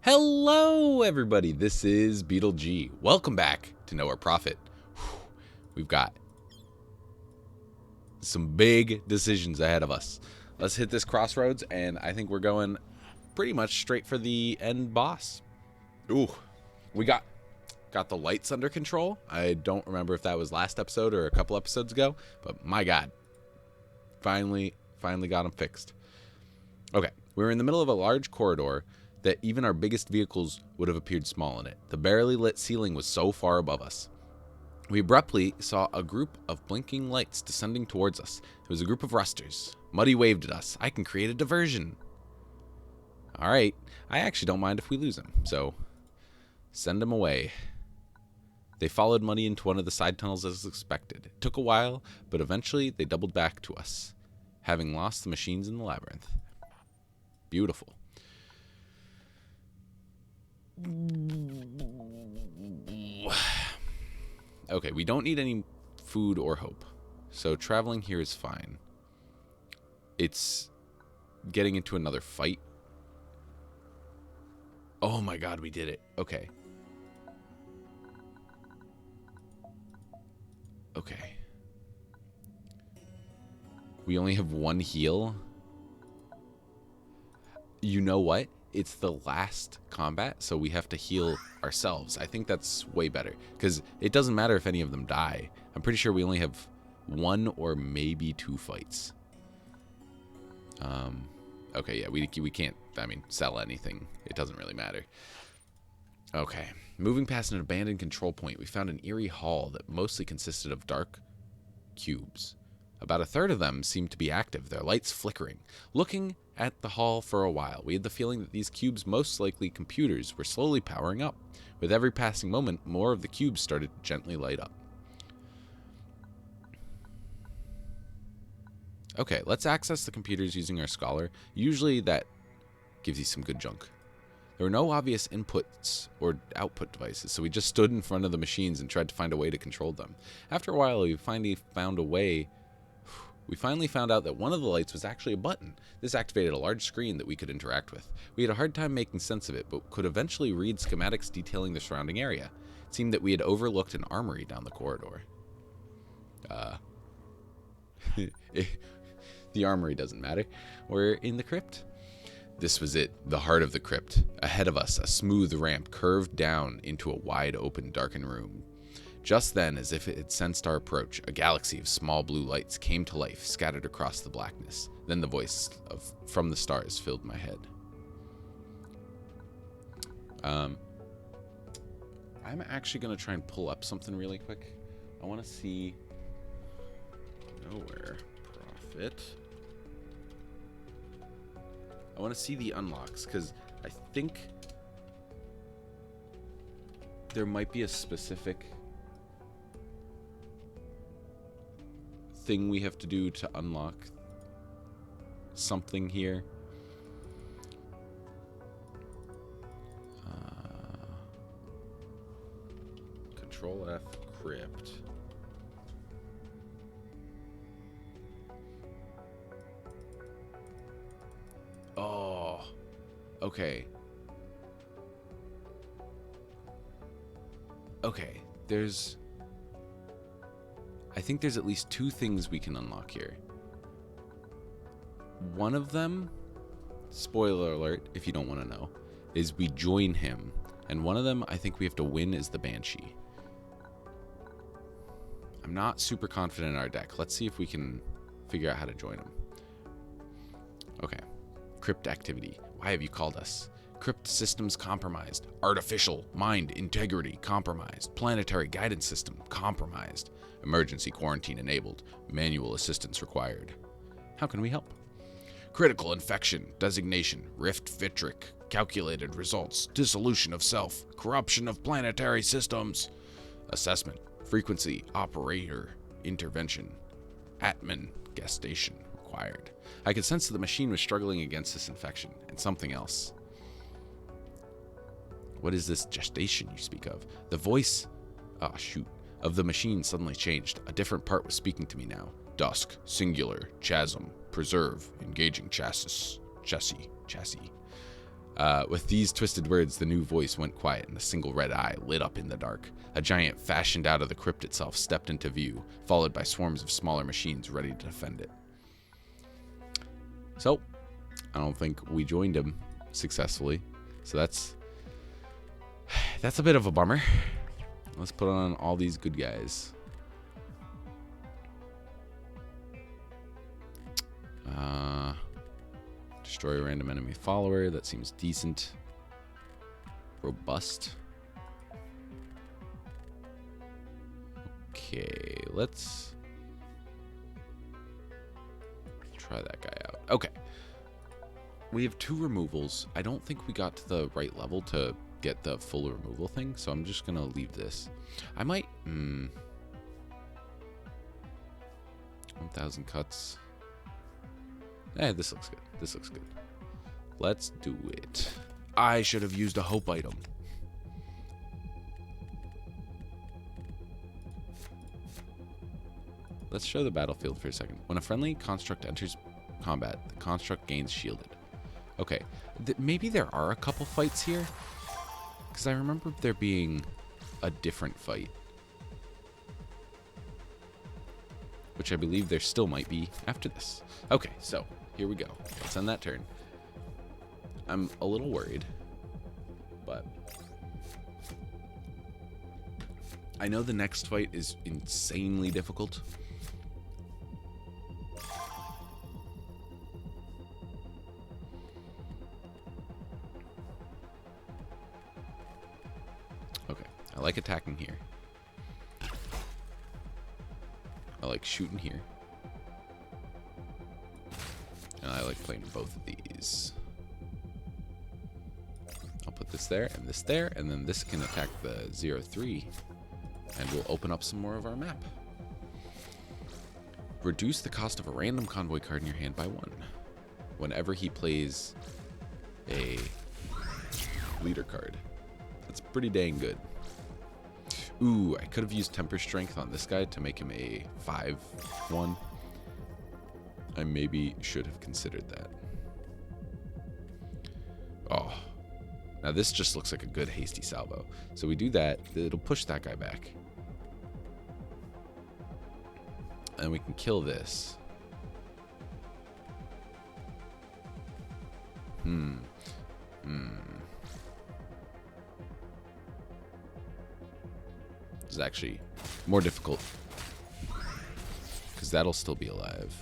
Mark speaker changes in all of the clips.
Speaker 1: Hello, everybody. This is BeetleG. Welcome back to Know or Profit. We've got some big decisions ahead of us. Let's hit this crossroads, and I think we're going pretty much straight for the end boss. Ooh, we got the lights under control. I don't remember if that was last episode or a couple episodes ago, but my God, finally got them fixed. Okay, we were in the middle of a large corridor that even our biggest vehicles would have appeared small in it. The barely lit ceiling was so far above us. We abruptly saw a group of blinking lights descending towards us. It was a group of rusters. Muddy waved at us. I can create a diversion. All right, I actually don't mind if we lose him, so send him away. They followed Muddy into one of the side tunnels as expected. It took a while, but eventually they doubled back to us, having lost the machines in the labyrinth. Beautiful. Okay, we don't need any food or hope, so traveling here is fine. It's getting into another fight. Oh my God, we did it. Okay. Okay. We only have one heal. You know what? It's the last combat, so we have to heal ourselves. I think that's way better, because it doesn't matter if any of them die. I'm pretty sure we only have one or maybe two fights. Okay, yeah, we can't, sell anything. It doesn't really matter. Okay, moving past an abandoned control point, we found an eerie hall that mostly consisted of dark cubes. About a third of them seemed to be active, their lights flickering. Looking at the hall for a while, we had the feeling that these cubes, most likely computers, were slowly powering up. With every passing moment, more of the cubes started to gently light up. Okay, let's access the computers using our scholar. Usually that gives you some good junk. There were no obvious inputs or output devices, so we just stood in front of the machines and tried to find a way to control them. After a while, we finally found out that one of the lights was actually a button. This activated a large screen that we could interact with. We had a hard time making sense of it, but could eventually read schematics detailing the surrounding area. It seemed that we had overlooked an armory down the corridor. The armory doesn't matter. We're in the crypt. This was it, the heart of the crypt. Ahead of us, a smooth ramp curved down into a wide open, darkened room. Just then, as if it had sensed our approach, a galaxy of small blue lights came to life, scattered across the blackness. Then the voice from the stars filled my head. I'm actually going to try and pull up something really quick. I want to see Nowhere Profit. I want to see the unlocks, because I think there might be a specific thing we have to do to unlock something here. Control F, crypt. Oh, okay. Okay, I think there's at least two things we can unlock here. One of them, spoiler alert if you don't want to know, is we join him. And one of them I think we have to win is the Banshee. I'm not super confident in our deck. Let's see if we can figure out how to join him. Okay. Crypt activity. Why have you called us? Crypt systems compromised. Artificial mind integrity compromised. Planetary guidance system compromised. Emergency quarantine enabled. Manual assistance required. How can we help? Critical infection. Designation. Rift Vitric. Calculated results. Dissolution of self. Corruption of planetary systems. Assessment. Frequency. Operator. Intervention. Atman. Gestation required. I could sense that the machine was struggling against this infection and something else. What is this gestation you speak of? The voice of the machine suddenly changed. A different part was speaking to me now. Dusk, singular, chasm, preserve, engaging chassis. With these twisted words, the new voice went quiet, and a single red eye lit up in the dark. A giant fashioned out of the crypt itself stepped into view, followed by swarms of smaller machines ready to defend it. So, I don't think we joined him successfully. So that's a bit of a bummer. Let's put on all these good guys. Destroy a random enemy follower. That seems decent. Robust. Okay, let's try that guy out. Okay. We have 2 removals. I don't think we got to the right level to get the full removal thing, so I'm just going to leave this. I might... 1,000 cuts. This looks good. This looks good. Let's do it. I should have used a hope item. Let's show the battlefield for a second. When a friendly construct enters combat, the construct gains shielded. Okay, maybe there are a couple fights here, because I remember there being a different fight, which I believe there still might be after this. Okay, so here we go. Let's end that turn. I'm a little worried, but I know the next fight is insanely difficult. Okay, I like attacking here. I like shooting here. And I like playing both of these. I'll put this there, and then this can attack the 0-3. And we'll open up some more of our map. Reduce the cost of a random convoy card in your hand by 1. Whenever he plays a leader card. That's pretty dang good. Ooh, I could have used Temper Strength on this guy to make him a 5-1. I maybe should have considered that. Oh. Now this just looks like a good hasty salvo. So we do that. It'll push that guy back. And we can kill this. This is actually more difficult, because that'll still be alive.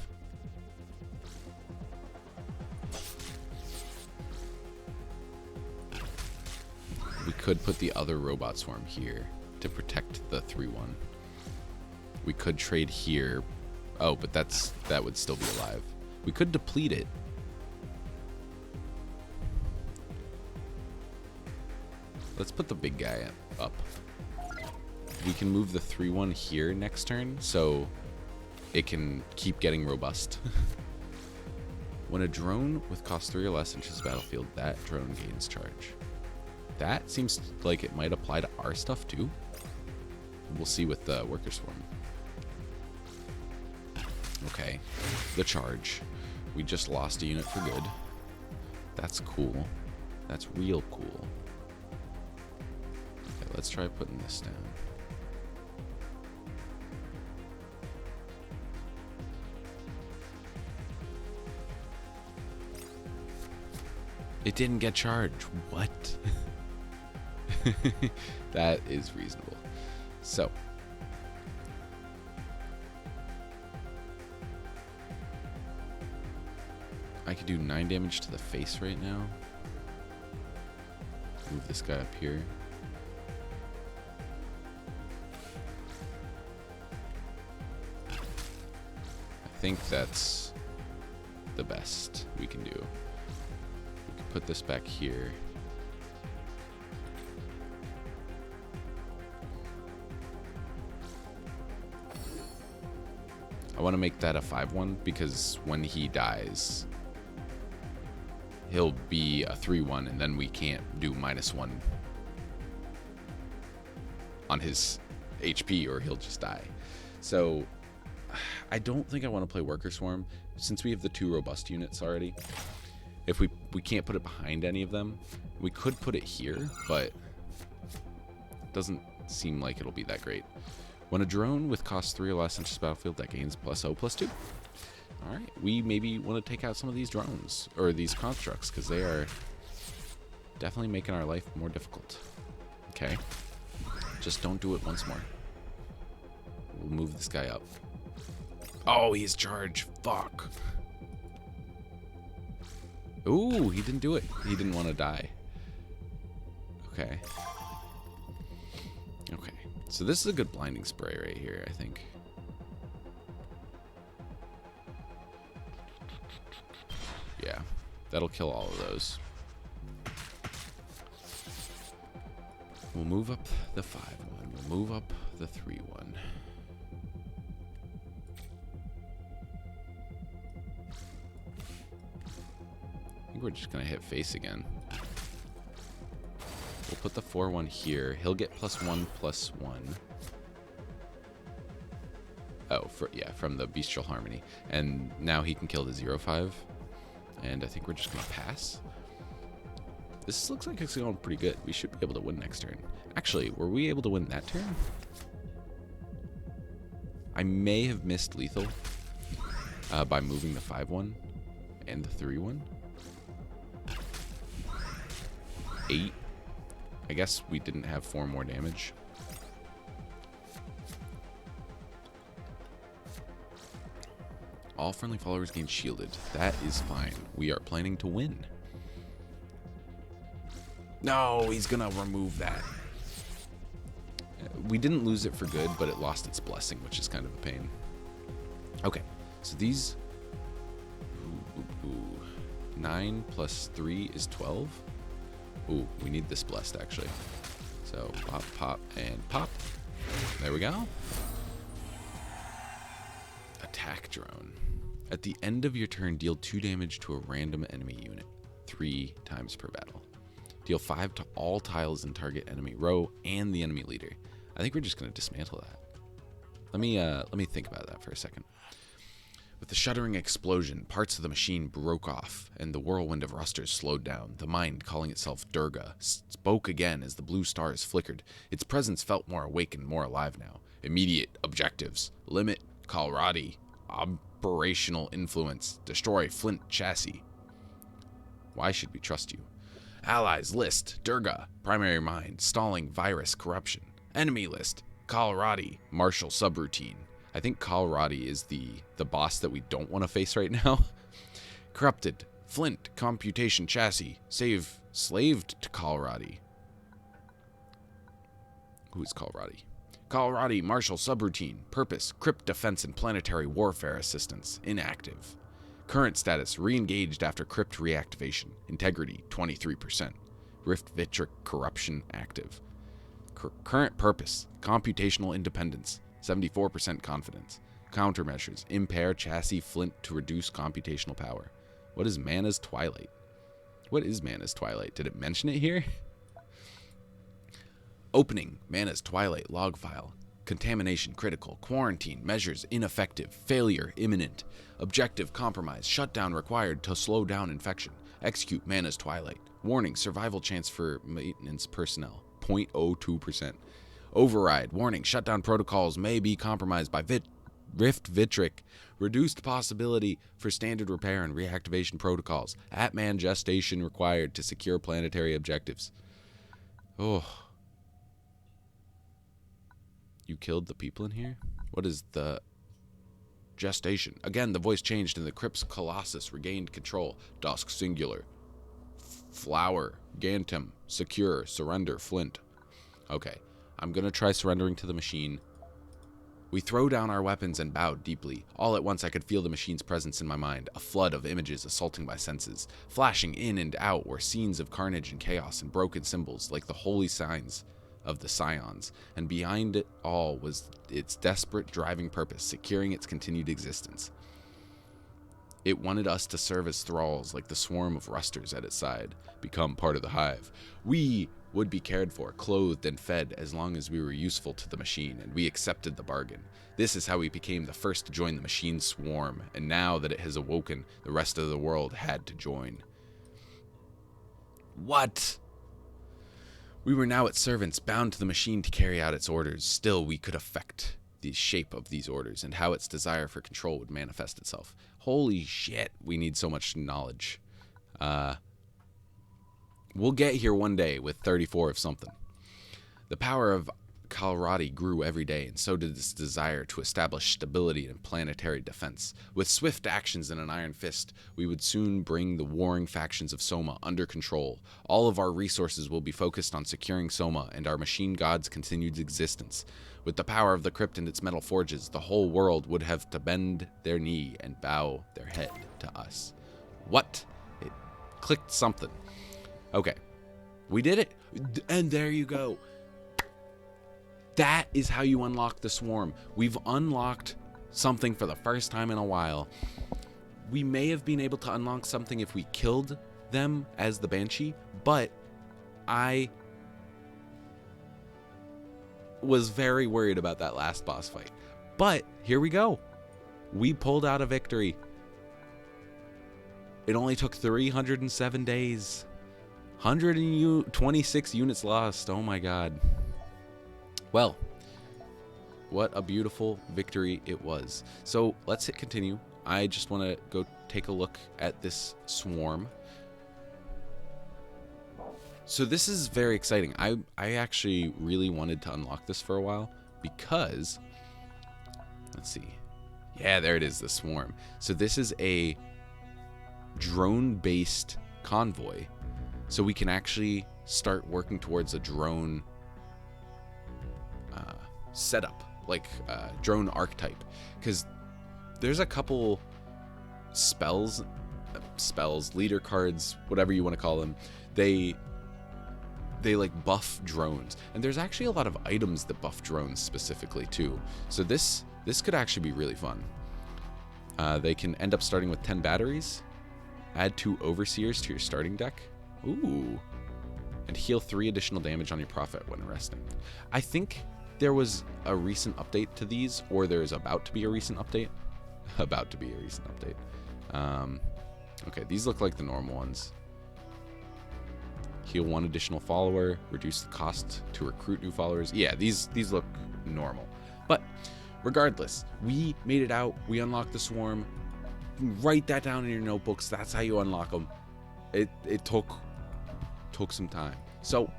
Speaker 1: We could put the other robot swarm here to protect the 3-1. We could trade here. Oh, but that would still be alive. We could deplete it. Let's put the big guy up. We can move the 3-1 here next turn, so it can keep getting robust. When a drone with cost 3 or less enters the battlefield, that drone gains charge. That seems like it might apply to our stuff too. We'll see with the worker swarm. Okay, the charge. We just lost a unit for good. That's cool. That's real cool. Okay, let's try putting this down. It didn't get charged. What? That is reasonable. So I could do 9 damage to the face right now. Move this guy up here. I think that's the best we can do. We can put this back here. I want to make that a 5-1 because when he dies, he'll be a 3-1, and then we can't do -1 on his HP, or he'll just die. So I don't think I want to play Worker Swarm since we have the 2 robust units already. If we can't put it behind any of them, we could put it here, but it doesn't seem like it'll be that great. When a drone with cost 3 or less enters the battlefield, that gains +0/+2. All right, we maybe want to take out some of these drones or these constructs because they are definitely making our life more difficult. Okay, just don't do it once more. We'll move this guy up. Oh, he's charged. Fuck. Ooh, he didn't do it. He didn't want to die. Okay. Okay. So this is a good blinding spray right here, I think. Yeah. That'll kill all of those. We'll move up the 5-1. We'll move up the 3-1. I think we're just going to hit face again. We'll put the 4-1 here. He'll get +1/+1. Oh, from the Bestial Harmony. And now he can kill the 0-5. And I think we're just going to pass. This looks like it's going pretty good. We should be able to win next turn. Actually, were we able to win that turn? I may have missed lethal by moving the 5-1 and the 3-1. 8. I guess we didn't have 4 more damage. All friendly followers gain shielded. That is fine. We are planning to win. No, he's gonna remove that. We didn't lose it for good, but it lost its blessing, which is kind of a pain. Okay, so these 9 + 3 is 12. Ooh, we need this blessed actually. So pop, pop, and pop. There we go. Attack drone. At the end of your turn, deal 2 damage to a random enemy unit 3 times per battle. Deal 5 to all tiles in target enemy row and the enemy leader. I think we're just going to dismantle that. Let me think about that for a second. With the shuddering explosion, parts of the machine broke off, and the whirlwind of rusters slowed down. The mind, calling itself Durga, spoke again as the blue stars flickered. Its presence felt more awake and more alive now. Immediate objectives. Limit Kalrati. Operational influence. Destroy Flint chassis. Why should we trust you? Allies list. Durga. Primary mind. Stalling virus corruption. Enemy list. Kalrati. Martial subroutine. I think Kalrati is the boss that we don't want to face right now. Corrupted. Flint. Computation chassis. Slaved to Kalrati. Who's Kalrati? Kalrati. Martial subroutine. Purpose. Crypt defense and planetary warfare assistance. Inactive. Current status. Re-engaged after crypt reactivation. Integrity. 23%. Rift Vitric corruption active. Current purpose. Computational independence. 74% confidence. Countermeasures. Impair chassis Flint to reduce computational power. What is Mana's Twilight? What is Mana's Twilight? Did it mention it here? Opening. Mana's Twilight log file. Contamination critical. Quarantine measures ineffective. Failure imminent. Objective compromise. Shutdown required to slow down infection. Execute Mana's Twilight. Warning. Survival chance for maintenance personnel. 0.02%. Override. Warning. Shutdown protocols may be compromised by Rift Vitric. Reduced possibility for standard repair and reactivation protocols. At-man gestation required to secure planetary objectives. Oh. You killed the people in here? What is the gestation? Again, the voice changed and the Crypt's Colossus regained control. Dusk singular. Flower. Gantum. Secure. Surrender. Flint. Okay. I'm going to try surrendering to the machine. We throw down our weapons and bowed deeply. All at once I could feel the machine's presence in my mind, a flood of images assaulting my senses. Flashing in and out were scenes of carnage and chaos and broken symbols like the holy signs of the Scions, and behind it all was its desperate driving purpose, securing its continued existence. It wanted us to serve as thralls like the swarm of rusters at its side, become part of the hive. We would be cared for, clothed, and fed as long as we were useful to the machine, and we accepted the bargain. This is how we became the first to join the machine's swarm, and now that it has awoken, the rest of the world had to join. What? We were now its servants, bound to the machine to carry out its orders. Still, we could affect the shape of these orders and how its desire for control would manifest itself. Holy shit, we need so much knowledge. We'll get here one day with 34 of something. The power of Kalrati grew every day, and so did its desire to establish stability and planetary defense. With swift actions and an iron fist, we would soon bring the warring factions of Soma under control. All of our resources will be focused on securing Soma and our machine god's continued existence. With the power of the crypt and its metal forges, the whole world would have to bend their knee and bow their head to us. What? It clicked something. Okay. We did it. And there you go. That is how you unlock the swarm. We've unlocked something for the first time in a while. We may have been able to unlock something if we killed them as the Banshee, but I was very worried about that last boss fight. But here we go. We pulled out a victory. It only took 307 days. 126 units lost. Oh my god. Well, what a beautiful victory it was. So let's hit continue. I just want to go take a look at this swarm. So this is very exciting. I actually really wanted to unlock this for a while because, let's see. Yeah, there it is, the swarm. So this is a drone-based convoy. So we can actually start working towards a drone setup, like drone archetype, because there's a couple spells, leader cards, whatever you want to call them. They like buff drones, and there's actually a lot of items that buff drones specifically too. So this could actually be really fun. They can end up starting with 10 batteries, add 2 overseers to your starting deck. Ooh. And heal 3 additional damage on your prophet when resting. I think there was a recent update to these, or there's about to be a recent update. Okay, these look like the normal ones. Heal 1 additional follower, reduce the cost to recruit new followers. Yeah, these look normal. But regardless, we made it out. We unlocked the swarm. Write that down in your notebooks. That's how you unlock them. It took some time. So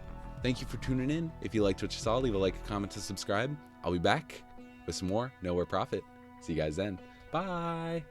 Speaker 1: thank you for tuning in. If you liked what you saw, leave a like, a comment, and subscribe. I'll be back with some more Nowhere Profit. See you guys then. Bye.